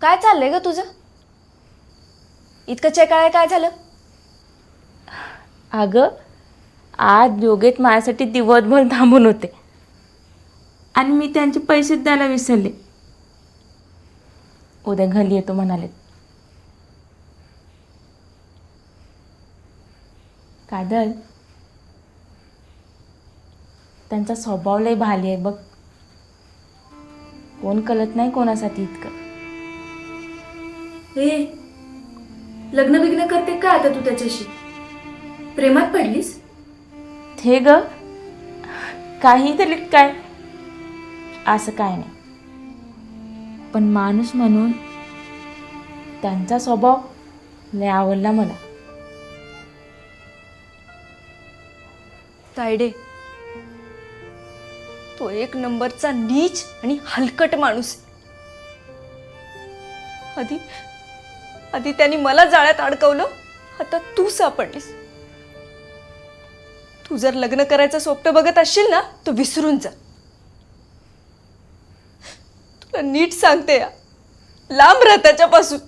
काय चाललंय ग तुझं? इतकं चेकाळाय काय झालं? अगं आज योगेत माझ्यासाठी दिवसभर थांबून होते आणि मी त्यांचे पैसे द्यायला विसरले. उद्या घरी येतो म्हणाले. कादल, त्यांचा स्वभाव लय भारी आहे बघ. कोण कळत नाही कोणासाठी इतकं. हे लग्न बिग्न करते काय आता तू त्याच्याशी? प्रेमात पडलीस? हे ग काहीतरी काय असं काय नाही, पण माणूस म्हणून त्यांचा स्वभाव लय आवडला मला. तायडे, तो एक नंबरचा नीच आणि हलकट माणूस. आधी आधी त्यांनी मला जाळ्यात अडकवलं, आता तू सापडलीस. तू जर लग्न करायचं स्वप्न बघत असशील ना, तो विसरून जा. तुला नीट सांगते या, लांब राह त्याच्यापासून.